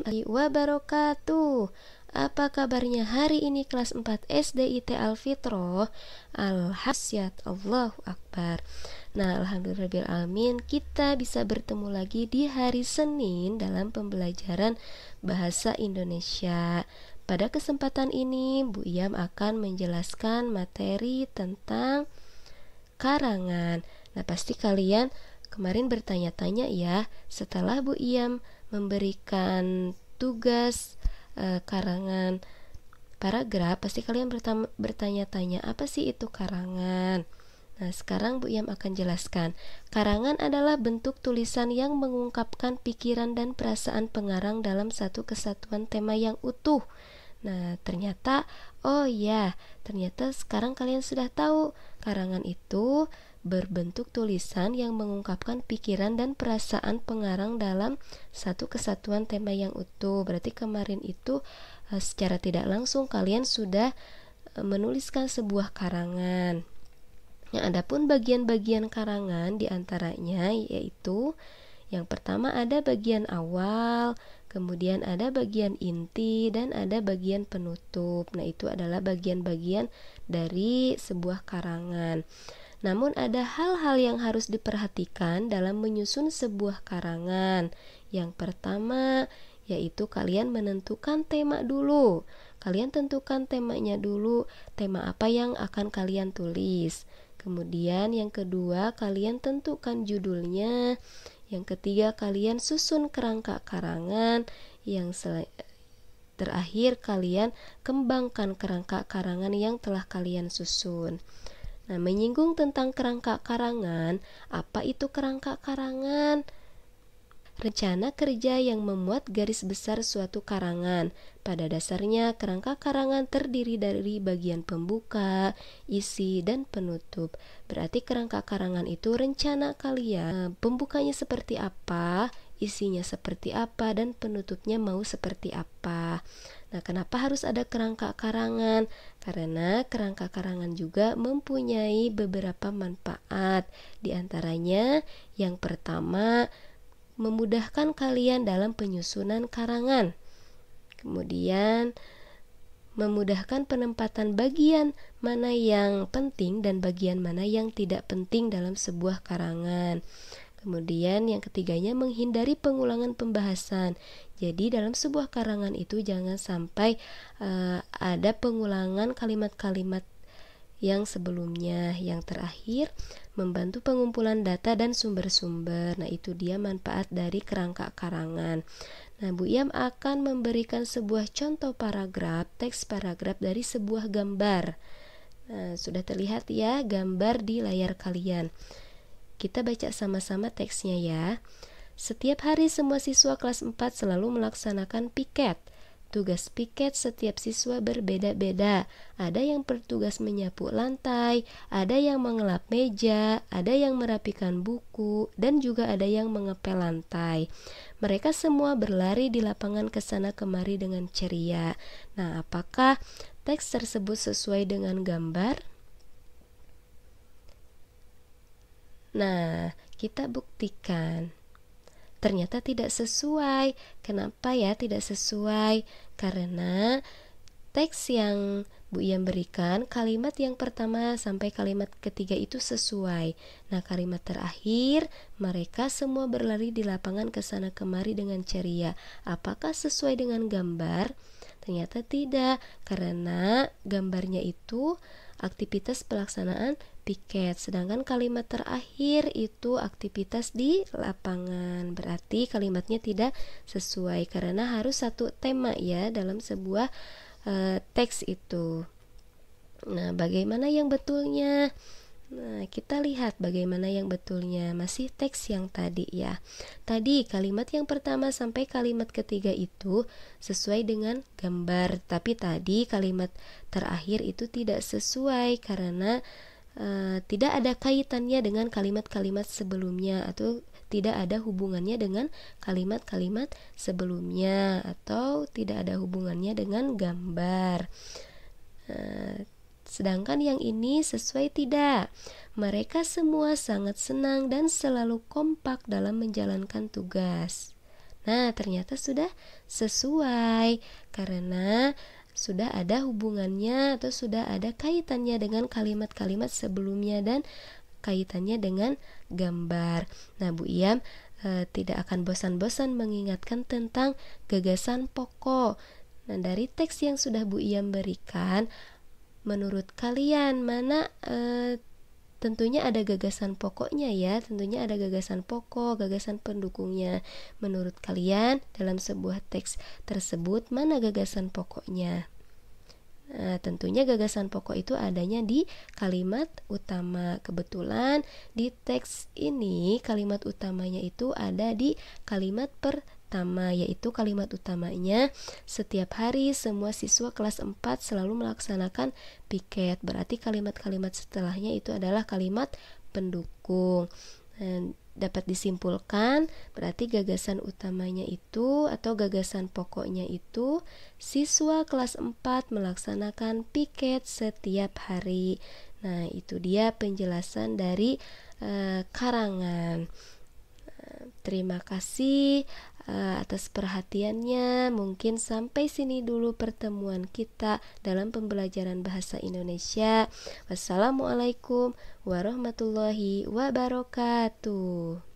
Wabarakatuh. Apa kabarnya hari ini kelas 4 SDIT Al-Fitroh? Alhamdulillah, Allahu Akbar. Nah, alhamdulillahirrahmanirrahim, kita bisa bertemu lagi di hari Senin dalam pembelajaran Bahasa Indonesia. Pada kesempatan ini, Bu Iyam akan menjelaskan materi tentang karangan. Nah, pasti kalian kemarin bertanya-tanya ya, setelah Bu Iyam memberikan tugas karangan paragraf, pasti kalian bertanya-tanya apa sih itu karangan. Nah, sekarang Bu Iyam akan jelaskan. Karangan adalah bentuk tulisan yang mengungkapkan pikiran dan perasaan pengarang dalam satu kesatuan tema yang utuh. Nah, ternyata sekarang kalian sudah tahu karangan itu berbentuk tulisan yang mengungkapkan pikiran dan perasaan pengarang dalam satu kesatuan tema yang utuh. Berarti kemarin itu secara tidak langsung kalian sudah menuliskan sebuah karangan. Yang adapun bagian-bagian karangan diantaranya yaitu yang pertama ada bagian awal, kemudian ada bagian inti, dan ada bagian penutup. Nah, itu adalah bagian-bagian dari sebuah karangan. Namun ada hal-hal yang harus diperhatikan dalam menyusun sebuah karangan. Yang pertama yaitu kalian menentukan tema dulu. Kalian tentukan temanya dulu, tema apa yang akan kalian tulis. Kemudian yang kedua, kalian tentukan judulnya. Yang ketiga, kalian susun kerangka karangan. Yang terakhir, kalian kembangkan kerangka karangan yang telah kalian susun. Nah, menyinggung tentang kerangka karangan, apa itu kerangka karangan? Rencana kerja yang memuat garis besar suatu karangan. Pada dasarnya, kerangka karangan terdiri dari bagian pembuka, isi, dan penutup. Berarti kerangka karangan itu rencana kalian. Pembukanya seperti apa, isinya seperti apa, dan penutupnya mau seperti apa. Nah, kenapa harus ada kerangka karangan? Karena kerangka karangan juga mempunyai beberapa manfaat. Di antaranya, yang pertama, memudahkan kalian dalam penyusunan karangan. Kemudian, memudahkan penempatan bagian mana yang penting dan bagian mana yang tidak penting dalam sebuah karangan. Kemudian yang ketiganya, menghindari pengulangan pembahasan. Jadi dalam sebuah karangan itu jangan sampai ada pengulangan kalimat-kalimat yang sebelumnya. Yang terakhir, membantu pengumpulan data dan sumber-sumber. Nah, itu dia manfaat dari kerangka karangan. Nah, Bu Iyam akan memberikan sebuah contoh paragraf, teks paragraf dari sebuah gambar. Nah, sudah terlihat ya gambar di layar kalian. Kita baca sama-sama teksnya ya. Setiap hari semua siswa kelas 4 selalu melaksanakan piket. Tugas piket setiap siswa berbeda-beda. Ada yang bertugas menyapu lantai, ada yang mengelap meja, ada yang merapikan buku, dan juga ada yang mengepel lantai. Mereka semua berlari di lapangan ke sana kemari dengan ceria. Nah, apakah teks tersebut sesuai dengan gambar? Nah, kita buktikan. Ternyata tidak sesuai. Kenapa ya tidak sesuai? Karena teks yang Bu Iyam berikan, kalimat yang pertama sampai kalimat ketiga itu sesuai. Nah, kalimat terakhir, mereka semua berlari di lapangan ke sana kemari dengan ceria. Apakah sesuai dengan gambar? Ternyata tidak, karena gambarnya itu aktivitas pelaksanaan piket, sedangkan kalimat terakhir itu aktivitas di lapangan. Berarti kalimatnya tidak sesuai karena harus satu tema ya dalam sebuah teks itu. Nah, bagaimana yang betulnya? Nah, kita lihat bagaimana yang betulnya. Masih teks yang tadi ya. Tadi kalimat yang pertama sampai kalimat ketiga itu sesuai dengan gambar, tapi tadi kalimat terakhir itu tidak sesuai karena tidak ada kaitannya dengan kalimat-kalimat sebelumnya atau tidak ada hubungannya dengan kalimat-kalimat sebelumnya atau tidak ada hubungannya dengan gambar. Sedangkan yang ini sesuai tidak. Mereka semua sangat senang dan selalu kompak dalam menjalankan tugas. Nah, ternyata sudah sesuai karena sudah ada hubungannya atau sudah ada kaitannya dengan kalimat-kalimat sebelumnya dan kaitannya dengan gambar. Nah, Bu Iyam tidak akan bosan-bosan mengingatkan tentang gagasan pokok. Nah, dari teks yang sudah Bu Iyam berikan, menurut kalian mana tentunya ada gagasan pokoknya ya, tentunya ada gagasan pokok, gagasan pendukungnya. Menurut kalian dalam sebuah teks tersebut mana gagasan pokoknya? Nah, tentunya gagasan pokok itu adanya di kalimat utama. Kebetulan di teks ini kalimat utamanya itu ada di kalimat pertama, yaitu kalimat utamanya setiap hari semua siswa kelas 4 selalu melaksanakan piket. Berarti kalimat-kalimat setelahnya itu adalah kalimat pendukung. Dan dapat disimpulkan berarti gagasan utamanya itu atau gagasan pokoknya itu siswa kelas 4 melaksanakan piket setiap hari. Nah, itu dia penjelasan dari karangan. Terima kasih atas perhatiannya. Mungkin sampai sini dulu pertemuan kita dalam pembelajaran bahasa Indonesia. Wassalamualaikum warahmatullahi wabarakatuh.